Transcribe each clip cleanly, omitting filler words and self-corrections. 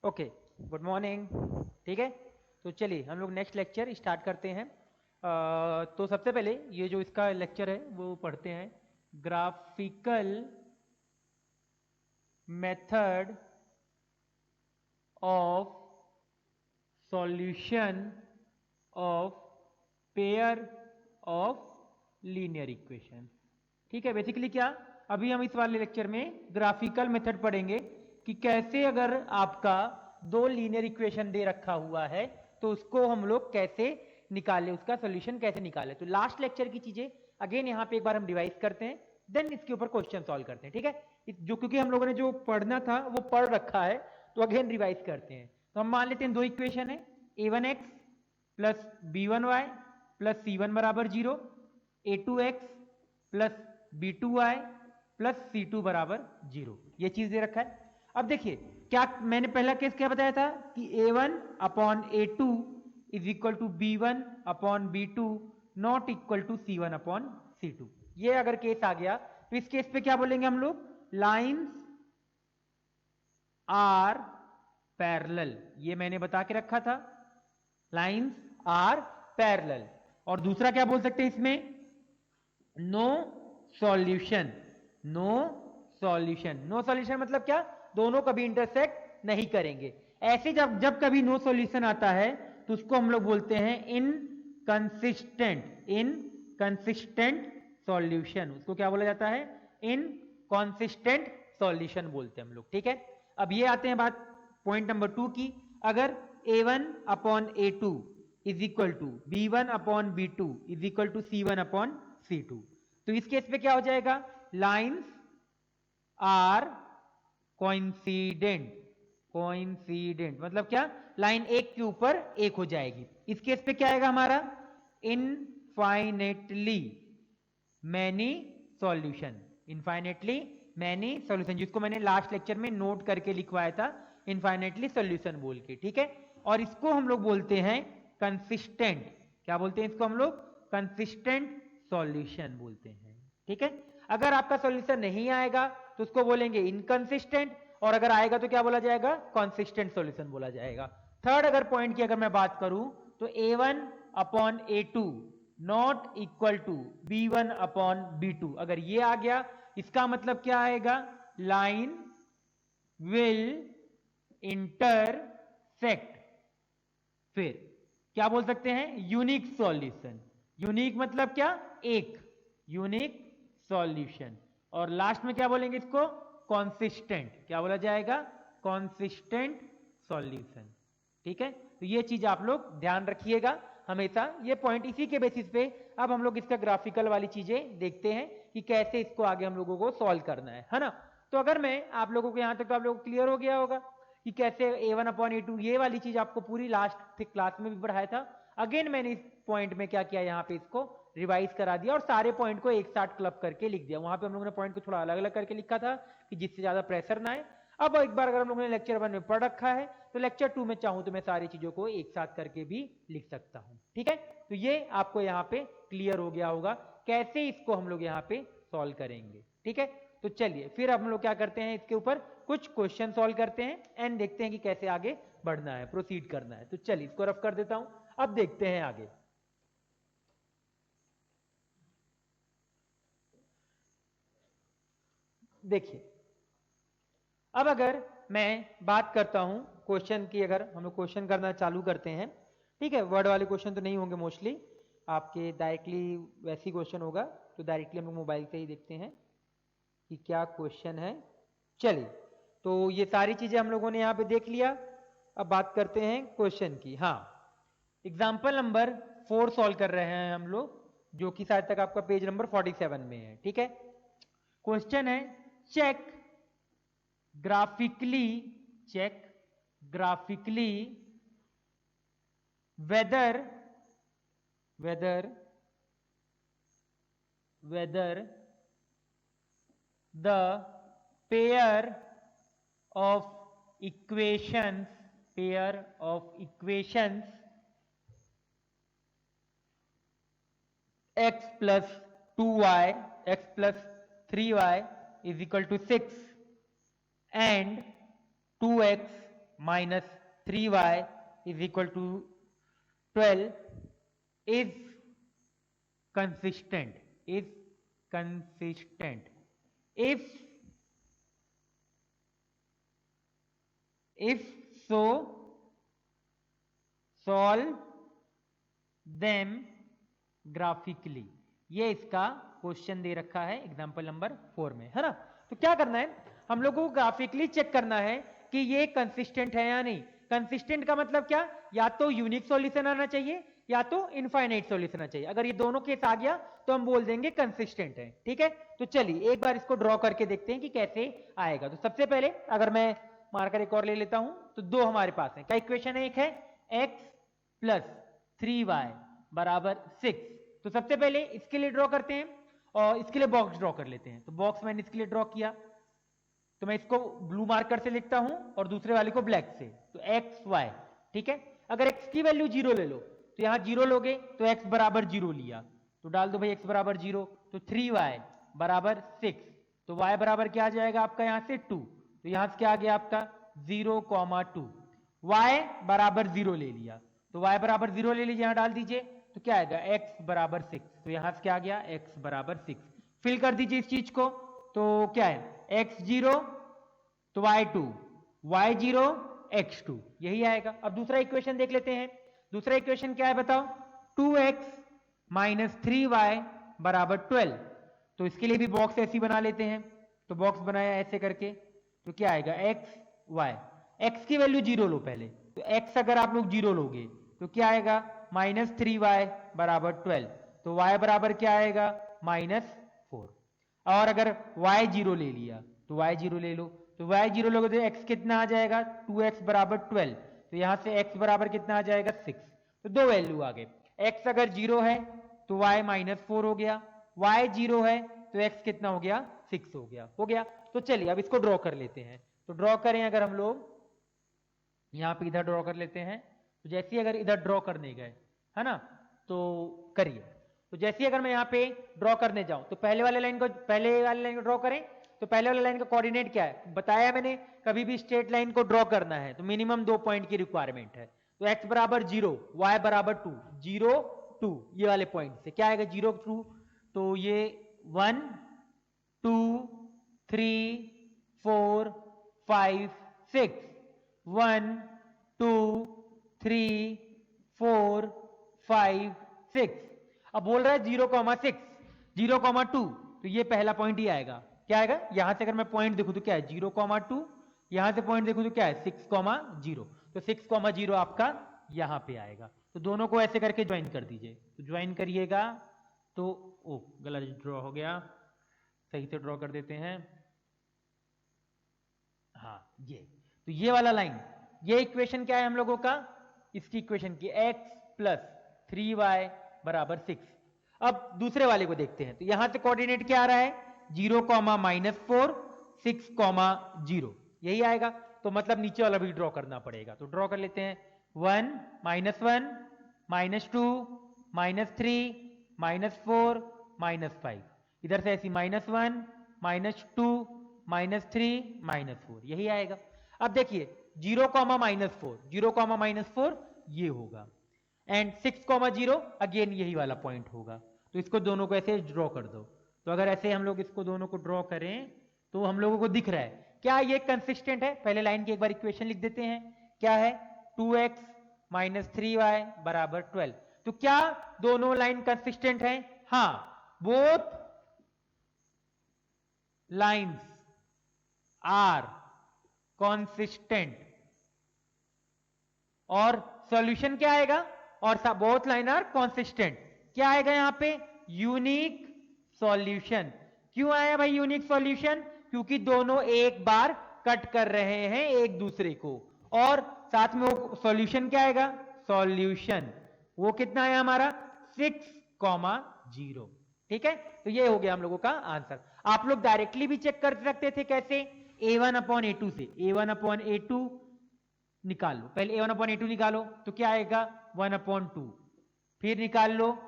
Okay, good morning. ठीक है, तो चलिए हम लोग नेक्स्ट लेक्चर स्टार्ट करते हैं। तो सबसे पहले ये जो इसका लेक्चर है वो पढ़ते हैं। Graphical method of solution of pair of linear equation. ठीक है, बेसिकली क्या, अभी हम इस वाले लेक्चर में ग्राफिकल मेथड पढ़ेंगे कि कैसे अगर आपका दो लीनियर इक्वेशन दे रखा हुआ है तो उसको हम लोग कैसे निकालें, उसका सॉल्यूशन कैसे निकालें। तो लास्ट लेक्चर की चीजें अगेन यहाँ पे एक बार हम रिवाइज करते हैं, देन इसके ऊपर क्वेश्चन सॉल्व करते हैं। ठीक है, जो क्योंकि हम लोगों ने जो पढ़ना था वो पढ़ रखा है तो अगेन रिवाइज करते हैं। तो हम मान लेते हैं दो इक्वेशन है, a1x plus b1y plus c1 बराबर 0, a2x plus b2y plus c2 बराबर 0, ये चीज दे रखा है। अब देखिए क्या मैंने पहला केस क्या बताया था कि a1 upon a2 is equal to b1 upon b2 not equal to c1 upon c2। ये अगर केस आ गया तो इस केस पे क्या बोलेंगे हम लोग, लाइंस आर पैरेलल। ये मैंने बता के रखा था, लाइंस आर पैरेलल। और दूसरा क्या बोल सकते हैं इसमें, no solution. No solution, no solution मतलब क्या, दोनों कभी इंटरसेक्ट नहीं करेंगे। ऐसे जब जब कभी नो सॉल्यूशन आता है तो उसको हम लोग बोलते हैं इनकंसिस्टेंट। इनकंसिस्टेंट सॉल्यूशन, उसको क्या बोला जाता है, इनकंसिस्टेंट सॉल्यूशन बोलते हैं हम लोग। ठीक है, अब ये आते हैं बात पॉइंट नंबर 2 की। अगर a1 upon a2 is equal to b1 upon b2 is equal to c1 upon c2, तो इस केस पे क्या हो जाएगा, लाइंस आर कोइंसिडेंट। कोइंसिडेंट मतलब क्या, लाइन एक के ऊपर एक हो जाएगी। इस केस पे क्या आएगा हमारा, infinitely many solution. Infinitely many solution, जिसको मैंने लास्ट लेक्चर में नोट करके लिखवाया था इनफाइनेटली सॉल्यूशन बोल के। ठीक है, और इसको हम लोग बोलते हैं कंसिस्टेंट। क्या बोलते हैं इसको हम लोग, कंसिस्टेंट सॉल्यूशन बोलते हैं। ठीक है, अगर आपका सॉल्यूशन नहीं आएगा तो उसको बोलेंगे इनकंसिस्टेंट, और अगर आएगा तो क्या बोला जाएगा, कंसिस्टेंट सॉल्यूशन बोला जाएगा। थर्ड अगर पॉइंट की अगर मैं बात करूं तो a1 upon a2 not equal to b1 upon b2, अगर ये आ गया इसका मतलब क्या आएगा, लाइन विल इंटरसेक्ट। फिर क्या बोल सकते हैं, यूनिक सॉल्यूशन। यूनिक मतलब क्या, एक, यूनिक सॉल्यूशन। और लास्ट में क्या बोलेंगे इसको, कॉन्सिस्टेंट। क्या बोला जाएगा, कॉन्सिस्टेंट सॉल्यूशन। ठीक है, तो ये चीज आप लोग ध्यान रखिएगा हमेशा, ये पॉइंट इसी के बेसिस पे अब हम लोग इसका ग्राफिकल वाली चीजें देखते हैं कि कैसे इसको आगे हम लोगों को सॉल्व करना है ना। तो अगर मैं आप लोगों को यहां तक तो आप लोगों को क्लियर हो गया होगा कि कैसे a1 अपॉन a2, ये वाली चीज आपको पूरी लास्ट क्लास में भी पढ़ाया था। अगेन मैंने इस पॉइंट में क्या किया, यहाँ पे इसको रिवाइज करा दिया और सारे पॉइंट को एक साथ क्लब करके लिख दिया। वहां पे हम लोगों ने पॉइंट को थोड़ा अलग अलग करके लिखा था कि जिससे ज्यादा प्रेशर ना आए। अब एक बार अगर हम लोगों ने लेक्चर 1 में पढ़ रखा है तो लेक्चर 2 में चाहूं तो मैं सारी चीजों को एक साथ करके भी लिख सकता हूं। ठीक है, तो ये आपको यहाँ पे क्लियर हो गया होगा कैसे इसको हम लोग यहाँ पे सॉल्व करेंगे। ठीक है, तो चलिए फिर हम लोग क्या करते हैं, इसके ऊपर कुछ क्वेश्चन सॉल्व करते हैं एंड देखते हैं कि कैसे आगे बढ़ना है, प्रोसीड करना है। तो चलिए इसको रफ कर देता हूं, अब देखते हैं आगे। देखिए, अब अगर मैं बात करता हूं क्वेश्चन की, अगर हम लोग क्वेश्चन करना चालू करते हैं, ठीक है, वर्ड वाले क्वेश्चन तो नहीं होंगे मोस्टली आपके, डायरेक्टली वैसी क्वेश्चन होगा, तो डायरेक्टली हम लोग मोबाइल से ही देखते हैं कि क्या क्वेश्चन है। चलिए, तो ये सारी चीजें हम लोगों ने यहाँ पे देख लिया। अब बात करते हैं क्वेश्चन की। हाँ, एग्जाम्पल नंबर 4 सॉल्व कर रहे हैं हम लोग, जो कि शायद तक आपका पेज नंबर 47 में है। ठीक है, क्वेश्चन है, check graphically, check graphically whether whether whether the pair of equations, pair of equations x plus 2y, x plus 3y is equal to 6 and 2x minus 3y is equal to 12 is consistent if so solve them graphically। ये इसका question दे रखा है example number 4 में, है ना। तो क्या करना है, हम लोगों को ग्राफिकली चेक करना है कि ये कंसिस्टेंट है या नहीं। कंसिस्टेंट का मतलब क्या, या तो यूनिक सॉल्यूशन आना चाहिए या तो इनफाइनाइट सॉल्यूशन आना चाहिए। अगर ये दोनों केस आ गया तो हम बोल देंगे कंसिस्टेंट है, ठीक है। तो चलिए एक बार इसको ड्रॉ करके देखते हैं कि कैसे आएगा। तो सबसे पहले अगर मैं मार्कर एक और ले लेता हूं तो दो हमारे पास है। क्या इक्वेशन है, एक है x प्लस 3y बराबर 6। तो सबसे पहले इसके लिए ड्रॉ करते हैं और इसके लिए बॉक्स ड्रॉ कर लेते हैं। तो बॉक्स मैंने इसके लिए ड्रॉ किया, तो मैं इसको ब्लू मार्कर से लिखता हूं और दूसरे वाले को ब्लैक से। तो एक्स वाई, ठीक है। अगर x की वैल्यू 0 ले लो तो यहां 0 लोगे तो x बराबर 0 लिया तो डाल दो भाई x बराबर 0। तो 3y बराबर 6, तो y बराबर क्या आ जाएगा आपका यहां से 2। तो यहां से क्या आ गया आपका 0,2। y बराबर 0 ले लिया, तो y बराबर 0 ले लीजिए, यहां डाल दीजिए। तो क्या आएगा x बराबर 6। तो यहां से क्या आ गया x बराबर 6। फिल कर दीजिए इस चीज को। तो क्या है x 0 तो y 2, y 0 x 2, यही आएगा। अब दूसरा इक्वेशन देख लेते हैं। दूसरा इक्वेशन क्या है बताओ, 2x माइनस 3y बराबर 12। तो इसके लिए भी बॉक्स ऐसी बना लेते हैं। तो बॉक्स बनाया ऐसे करके, तो क्या आएगा x y, x की वैल्यू 0 लो पहले। तो x अगर आप लोग 0 लोगे तो क्या आएगा माइनस 3y बराबर 12। तो y बराबर क्या आएगा -4। और अगर y 0 ले लिया तो y 0 ले लो। तो y 0 लोगे तो x कितना आ जाएगा 2x बराबर 12। तो यहां से x बराबर कितना आ जाएगा 6। तो दो वैल्यू आ गए। x अगर 0 है तो y -4 हो गया, y 0 है तो x कितना हो गया 6 हो गया। तो चलिए अब इसको ड्रॉ कर लेते हैं। तो ड्रॉ करें अगर हम लोग यहां पे इधर ड्रॉ कर लेते हैं। तो जैसे ही अगर इधर ड्रॉ करने गए, है ना, तो करिए। तो जैसे ही अगर मैं यहाँ पे ड्रॉ करने जाऊं तो पहले वाले लाइन को ड्रॉ करें। तो पहले वाले लाइन का कोऑर्डिनेट क्या है बताया मैंने, कभी भी स्ट्रेट लाइन को ड्रॉ करना है तो मिनिमम 2 पॉइंट की रिक्वायरमेंट है। तो x बराबर 0, y बराबर 2, 0 2, ये वाले पॉइंट से क्या आएगा 0 2। तो ये 1 2 3 4 5 6, 1 2 3 4 5 6। अब बोल रहा है 0,6 0,2, तो ये पहला पॉइंट ही आएगा। क्या आएगा, यहां से अगर मैं पॉइंट देखूं तो क्या है 0,2, यहां से पॉइंट देखूं तो क्या है 6,0। तो 6,0 आपका यहां पे आएगा। तो दोनों को ऐसे करके ज्वाइन कर दीजिए। तो ज्वाइन करिएगा तो ओ गलत ड्रॉ हो गया, सही से ड्रॉ कर देते हैं। हाँ तो ये वाला लाइन, ये इक्वेशन क्या है हम लोगों का, इसकी इक्वेशन की x प्लस 3y बराबर 6। अब दूसरे वाले को देखते हैं। तो यहां से कोऑर्डिनेट क्या आ रहा है 0, -4 6,0, यही आएगा। तो मतलब नीचे वाला भी ड्रॉ करना पड़ेगा। तो ड्रॉ कर लेते हैं 1 -1 -2 -3 -4 -5। इधर से ऐसी -1 -2 -3 -4, यही आएगा। अब देखिए 0, -4 0, -4 ये होगा एंड 6,0 अगेन यही वाला पॉइंट होगा। तो इसको दोनों को ऐसे ड्रॉ कर दो। तो अगर ऐसे हम लोग इसको दोनों को ड्रॉ करें तो हम लोगों को दिख रहा है क्या ये कंसिस्टेंट है। पहले लाइन की एक बार इक्वेशन लिख देते हैं। क्या है 2x माइनस 3y बराबर 12। तो क्या दोनों लाइन कंसिस्टेंट है, हाँ, बोथ लाइन्स आर कॉन्सिस्टेंट। और सॉल्यूशन क्या आएगा, और बोथ लाइन आर कॉन्सिस्टेंट, क्या आएगा यहां पे यूनिक सॉल्यूशन। क्यों आया भाई यूनिक सॉल्यूशन, क्योंकि दोनों एक बार कट कर रहे हैं एक दूसरे को। और साथ में वो सॉल्यूशन क्या आएगा, सॉल्यूशन वो कितना है हमारा 6,0। ठीक है, तो ये हो गया हम लोगों का आंसर। आप लोग डायरेक्टली भी चेक कर सकते थे, कैसे a1/a2 से a1/a2 निकाल लो। पहले a1/a2 निकालो तो क्या आएगा 1/2, फिर निकाल लो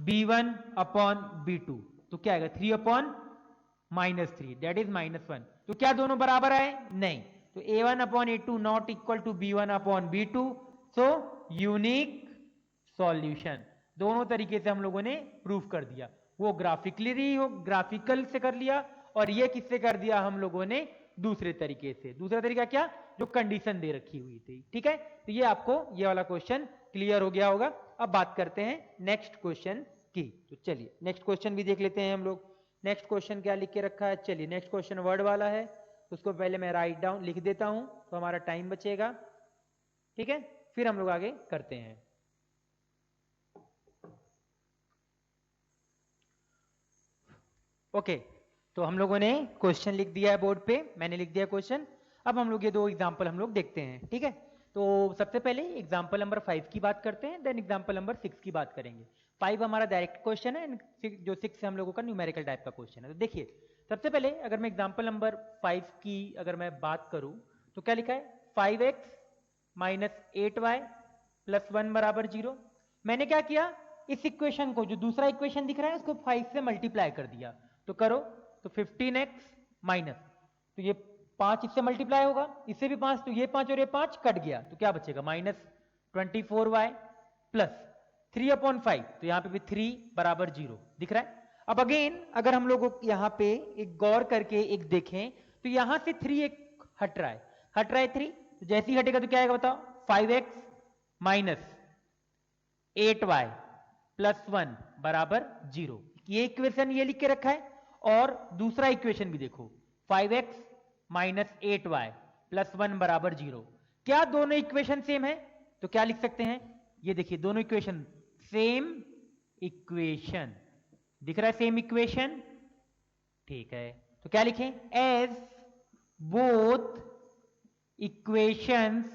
b1/b2 तो क्या आएगा 3/-3 दैट इज -1। तो क्या दोनों बराबर आए, नहीं, तो a1 upon a2 not equal to b1 upon b2, so unique solution. दोनों तरीके से हम लोगों ने प्रूफ कर दिया, वो ग्राफिकल से कर लिया, और ये किससे कर दिया हम लोगों ने, दूसरे तरीके से। दूसरा तरीका क्या, जो कंडीशन दे रखी हुई थी, ठीक है। तो ये आपको ये वाला क्वेश्चन क्लियर हो गया होगा। अब बात करते हैं नेक्स्ट क्वेश्चन की। तो चलिए नेक्स्ट क्वेश्चन भी देख लेते हैं हम लोग। नेक्स्ट क्वेश्चन क्या लिख के रखा है, चलिए नेक्स्ट क्वेश्चन वर्ड वाला है, उसको पहले मैं राइट डाउन लिख देता हूं तो हमारा टाइम बचेगा, ठीक है। फिर हम लोग आगे करते हैं। ओके, तो हम लोगों ने क्वेश्चन लिख दिया है बोर्ड पे, मैंने लिख दिया क्वेश्चन। अब हम लोग ये दो एग्जाम्पल हम लोग देखते हैं, ठीक है। तो सबसे पहले एग्जाम्पल नंबर 5 की बात करते हैं, देन एग्जाम्पल नंबर 6 की बात करेंगे। 5 हमारा डायरेक्ट क्वेश्चन है, जो 6 हम लोगों का न्यूमेरिकल टाइप का क्वेश्चन है। तो देखिए सबसे पहले अगर मैं एग्जाम्पल नंबर 5 की अगर मैं बात करूं तो क्या लिखा है, 5x माइनस 8y प्लस 1 बराबर 0। मैंने क्या किया, इस इक्वेशन को, जो दूसरा इक्वेशन दिख रहा है, उसको 5 से मल्टीप्लाई कर दिया। तो करो, तो 15x माइनस, तो ये 5 इससे मल्टीप्लाई होगा, इससे भी 5, तो ये 5 और ये 5 कट गया, तो क्या बचेगा, माइनस 24y प्लस 3/5, तो यहाँ पे भी 3 बराबर 0 दिख रहा है। अब अगेन अगर हम लोग यहाँ पे एक गौर करके एक देखें तो यहाँ से 3 एक हट रहा है, 3, तो जैसे ही हटेगा तो क्या आएगा बताओ, 5x माइनस 8y प्लस 1 बराबर 0। ये इक्वेशन ये लिख के रखा है, और दूसरा इक्वेशन भी देखो, 5x माइनस 8y प्लस 1 बराबर 0। क्या दोनों इक्वेशन सेम है, तो क्या लिख सकते हैं, ये देखिए दोनों इक्वेशन सेम इक्वेशन दिख रहा है, सेम इक्वेशन, ठीक है। तो क्या लिखें, as both equations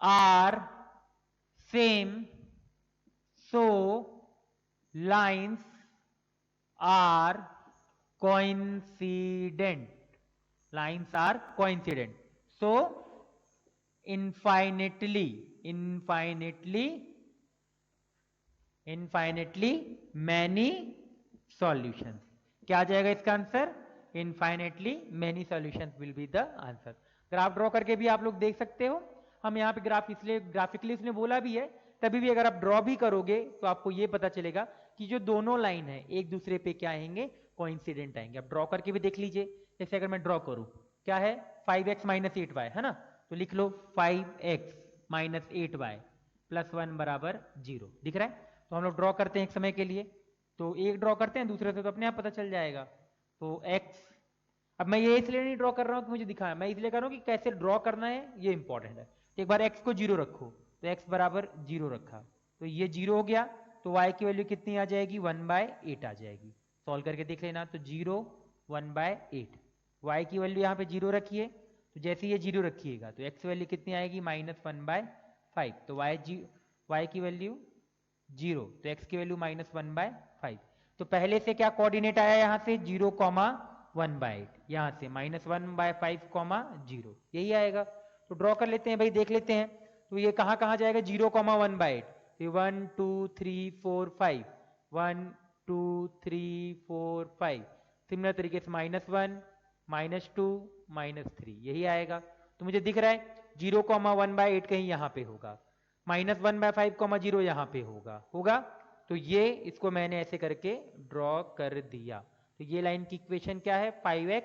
are same so lines are coincident, lines are coincident, so infinitely many solutions। क्या आ जाएगा इसका answer, infinitely many solutions will be the answer। Graph draw करके भी आप लोग देख सकते हो, हम यहाँ पे ग्राफ इसलिए ग्राफिकली उसने बोला भी है, तभी भी अगर आप ड्रॉ भी करोगे तो आपको ये पता चलेगा कि जो दोनों लाइन है एक दूसरे पे क्या आएंगे, कोइंसिडेंट आएंगे। आप ड्रॉ करके भी देख लीजिए, जैसे अगर मैं ड्रॉ करूं, क्या है 5x माइनस 8y है ना, तो लिख लो 5x माइनस 8y प्लस 1 बराबर 0 दिख रहा है। तो हम लोग ड्रॉ करते हैं एक समय के लिए, तो एक ड्रॉ करते हैं, दूसरे से तो अपने आप पता चल जाएगा। तो x, अब मैं ये इसलिए नहीं ड्रॉ कर रहा हूं कि मुझे दिखाया, मैं इसलिए कर रहा हूं कि कैसे ड्रॉ करना है ये इंपॉर्टेंट है। तो एक बार x को 0 रखो, तो x बराबर 0 रखा, तो ये 0 हो गया, तो y की वैल्यू कितनी आ जाएगी, 1/8 आ जाएगी। सॉल्व करके देख लेना, तो 0 1/8, y की वैल्यू यहाँ पे 0 रखिए, तो जैसे ये 0 रखिएगा तो x वैल्यू कितनी आएगी, -1/5, तो y की वैल्यू 0, तो x की वैल्यू -1/5। तो पहले से क्या कोऑर्डिनेट आया यहाँ से 0, 1/8, यहाँ से -1/5, 0, यही आएगा। तो ड्रॉ कर लेते हैं भाई, देख लेते हैं, तो ये कहाँ कहाँ जाएगा, 0, 1/8, 1 2 3 4 5, 1 2 3 4 5, सिमिलर तरीके से -1 -2 -3, यही आएगा। तो मुझे दिख रहा है 0, 1/8 कहीं यहाँ पे होगा, -1/5, 0 यहाँ पे होगा, तो ये इसको मैंने ऐसे करके ड्रॉ कर दिया। तो ये लाइन की इक्वेशन क्या है, 5x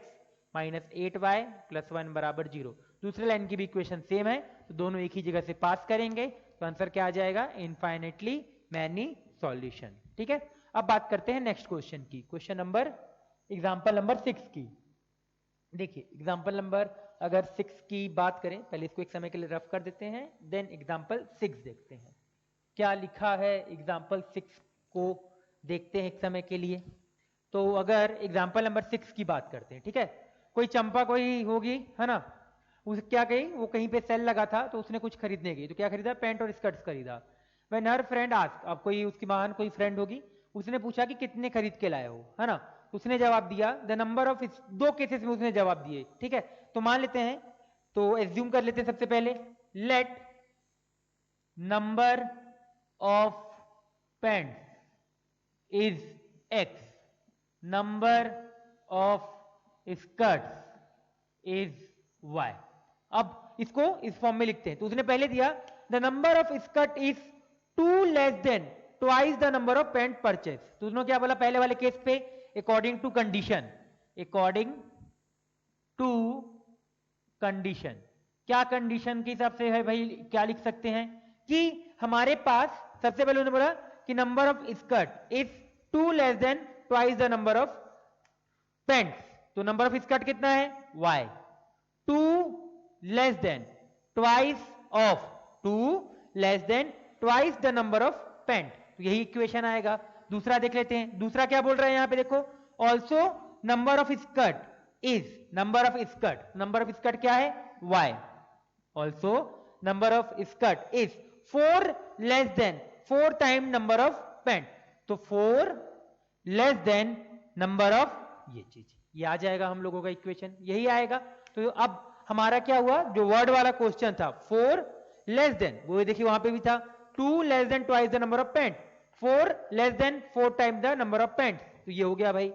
माइनस 8y प्लस 1 बराबर 0। दूसरे लाइन की भी इक्वेशन सेम है, तो दोनों एक ही जगह से पास करेंगे, तो आंसर क्या आ जाएगा, इनफाइनेटली मैनी सॉल्यूशन, ठीक है। अब बात करते हैं नेक्स्ट क्वेश्चन की, क्वेश्चन नंबर एग्जाम्पल नंबर 6 की। देखिए एग्जाम्पल नंबर अगर 6 की बात करें, पहले इसको एक समय के लिए रफ कर देते हैं, देन एग्जाम्पल 6 देखते हैं क्या लिखा है। एग्जाम्पल 6 को देखते हैं एक समय के लिए। तो अगर एग्जाम्पल नंबर 6 की बात करते हैं, ठीक है, कोई चंपा कोई होगी है ना, उस क्या गई, वो कहीं पे सेल लगा था तो उसने कुछ खरीदने गई, तो क्या खरीदा, पैंट और स्कर्ट्स खरीदा। व्हेन हर फ्रेंड आस्क, अब कोई उसकी महान कोई फ्रेंड होगी, उसने पूछा कि कितने खरीद के लाए हो, है ना, उसने जवाब दिया द नंबर ऑफ, दो केसेस में उसने जवाब दिए, ठीक है। तो मान लेते हैं, तो एज्यूम कर लेते हैं सबसे पहले, let number of pants is x, number of skirts is y। अब इसको इस फॉर्म में लिखते हैं। तो उसने पहले दिया the number of skirt is 2 less than twice the number of pant purchase. तो उसने क्या बोला पहले वाले केस पे, according to condition, according to condition. क्या कंडीशन के हिसाब से है भाई, क्या लिख सकते हैं कि हमारे पास सबसे पहले उन्होंने बोला कि number of skirt is 2 less than twice the number of pants. तो नंबर ऑफ स्कर्ट कितना है y, 2 less than twice of, 2 less than twice the number of pant. तो यही इक्वेशन आएगा। दूसरा देख लेते हैं, दूसरा क्या बोल रहा है यहां पे देखो, also number of skirt is, number of skirt, number of skirt क्या है y, also number of skirt is 4 less than 4 time number of pant. तो 4 लेस देन नंबर ऑफ, ये चीज ये आ जाएगा हम लोगों का इक्वेशन, यही आएगा। तो अब हमारा क्या हुआ, जो वर्ड वाला क्वेश्चन था 4 लेस देन, वो देखिए वहां पे भी था 2 less than twice the number of pant, 4 less than 4 time the number of pant. तो ये हो गया भाई।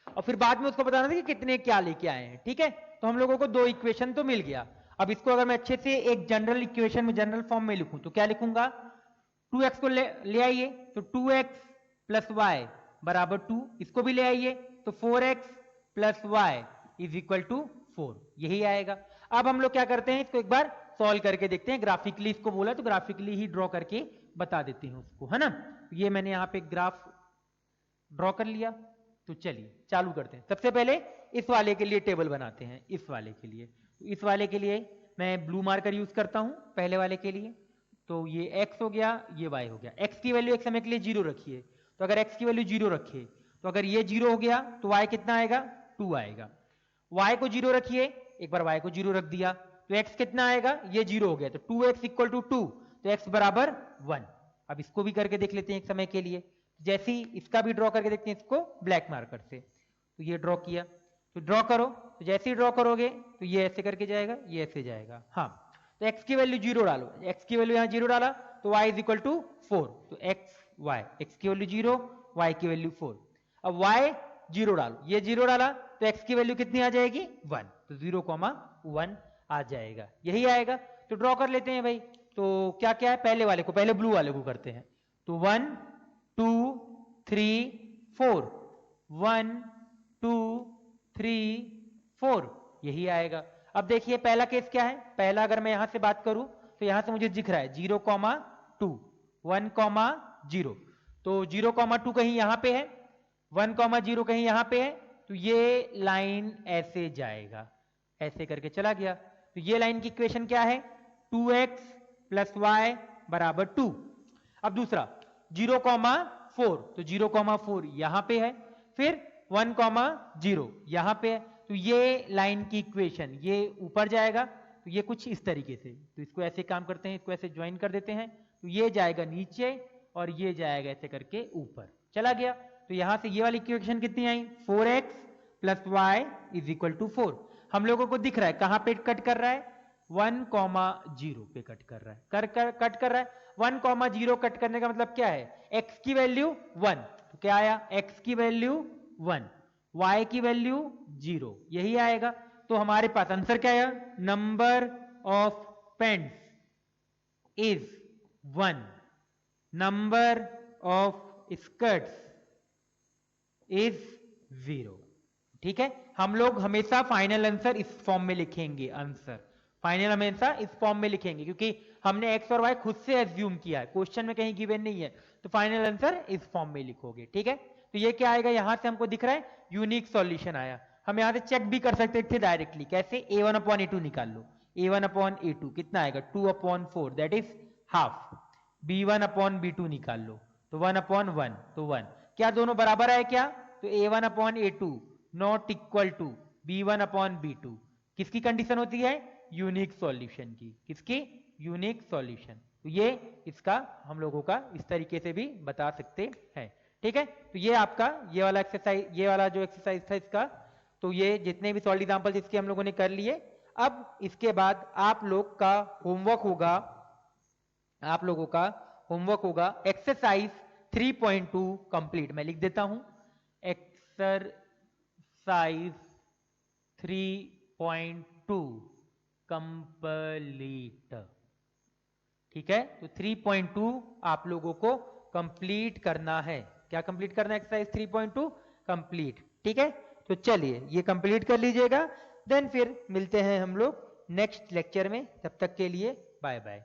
और फिर बाद में उसको बताना था कि कितने क्या लेके आए हैं, ठीक है। तो हम लोगों को 2 इक्वेशन तो मिल गया। अब इसको अगर मैं अच्छे से एक जनरल इक्वेशन में, जनरल फॉर्म में लिखूं तो क्या लिखूंगा, 2x को ले आइए तो 2x प्लस वाई बराबर 2, इसको भी ले आइए तो 4x plus y is equal to 4, यही आएगा। अब हम लोग क्या करते हैं, इसको एक बार सॉल्व करके देखते हैं। ग्राफिकली इसको बोला तो ग्राफिकली ही ड्रॉ करके बता देते हैं उसको, है ना। ये मैंने यहाँ पे ग्राफ ड्रॉ कर लिया। तो चलिए चालू करते हैं। सबसे पहले इस वाले के लिए टेबल बनाते हैं, इस वाले के लिए। इस वाले के लिए मैं ब्लू मार्कर यूज करता हूं पहले वाले के लिए। तो ये x हो गया, ये y हो गया। x की वैल्यू एक समय के लिए 0 रखिए, तो अगर x की वैल्यू 0 रखिए तो अगर ये 0 हो गया तो y कितना आएगा, 2 आएगा। y को 0 रखिए, एक बार y को 0 रख दिया तो x कितना आएगा, ये 0 हो गया तो 2x इक्वल टू 2, तो x बराबर 1। अब इसको भी करके देख लेते हैं एक समय के लिए। जैसे ही इसका भी ड्रॉ करके देखते हैं इसको ब्लैक मार्कर से। तो ये ड्रॉ किया, तो ड्रॉ करो, तो जैसे ही ड्रॉ करोगे तो ये ऐसे करके जाएगा, ये ऐसे जाएगा। हाँ, तो x की वैल्यू 0 डालो, x की वैल्यू यहाँ 0 डाला तो y इज इक्वल टू 4, तो x की वैल्यू 0, y की वैल्यू 4। अब y 0 डालो, ये 0 डाला तो x की वैल्यू कितनी आ जाएगी, 1, तो 0,1 आ जाएगा, यही आएगा। तो ड्रॉ कर लेते हैं भाई। तो क्या क्या है, पहले वाले को, पहले ब्लू वाले को करते हैं। तो 1 2 3 4, 1 2 3 4, यही आएगा। अब देखिए पहला केस क्या है, पहला अगर मैं यहां से बात करूं तो यहां से मुझे दिख रहा है 0,2, 1,0, तो 0,2 कहीं यहां पे है, 1,0 कहीं यहां पे है, तो ये लाइन ऐसे जाएगा, ऐसे करके चला गया। तो ये लाइन की इक्वेशन क्या है, 2x प्लस वाई बराबर 2। अब दूसरा 0,4, तो 0,4 यहां पे है, फिर 1,0 यहां पे है, तो ये लाइन की इक्वेशन ये ऊपर जाएगा। तो ये कुछ इस तरीके से, तो इसको ऐसे काम करते हैं, इसको ऐसे ज्वाइन कर देते हैं, तो ये जाएगा नीचे और ये जाएगा ऐसे करके ऊपर चला गया। तो यहां से ये वाली इक्वेशन कितनी आई, 4x plus y is equal to 4। हम लोगों को दिख रहा है कहां पे कट कर रहा है, 1,0 पे कट कर रहा है, कट कर रहा है। 1,0 कट करने का मतलब क्या है, x की वैल्यू 1, तो क्या आया, x की वैल्यू 1, y की वैल्यू 0, यही आएगा। तो हमारे पास आंसर क्या है, number of paints is 1, number of skirts is 0। ठीक है, हम लोग हमेशा फाइनल आंसर इस फॉर्म में लिखेंगे, आंसर फाइनल हमेशा इस फॉर्म में लिखेंगे, क्योंकि हमने x और y खुद से एज्यूम किया है, क्वेश्चन में कहीं गिवन नहीं है, तो फाइनल आंसर इस फॉर्म में लिखोगे। ठीक है, तो ये क्या आएगा, यहां से हमको दिख रहा है यूनिक सॉल्यूशन आया। हम यहां से चेक भी कर सकते थे डायरेक्टली, कैसे, a1/a2 निकाल लो, a1/a2 कितना आएगा, 2/4, दैट इज हाफ। b1/b2 निकाल लो, तो 1/1, तो 1। क्या दोनों बराबर है क्या, तो a1/a2 not equal to b1/b2, किसकी कंडीशन होती है, यूनिक सॉल्यूशन की, किसकी, यूनिक सॉल्यूशन। तो ये इसका हम लोगों का इस तरीके से भी बता सकते हैं। ठीक है, तो ये आपका ये वाला एक्सरसाइज, ये वाला जो एक्सरसाइज था इसका, तो ये जितने भी सॉल्व एग्जांपल इसके हम लोगों ने कर लिए। अब इसके बाद आप लोग का होमवर्क होगा, आप लोगों का होमवर्क होगा एक्सरसाइज 3.2 कंप्लीट। मैं लिख देता हूं, एक्सरसाइज 3 3.2 कंप्लीट। ठीक है, तो 3.2 आप लोगों को कंप्लीट करना है। क्या कंप्लीट करना है? Exercise 3.2 complete. ठीक है, तो चलिए ये कंप्लीट कर लीजिएगा, देन फिर मिलते हैं हम लोग नेक्स्ट लेक्चर में। तब तक के लिए बाय बाय।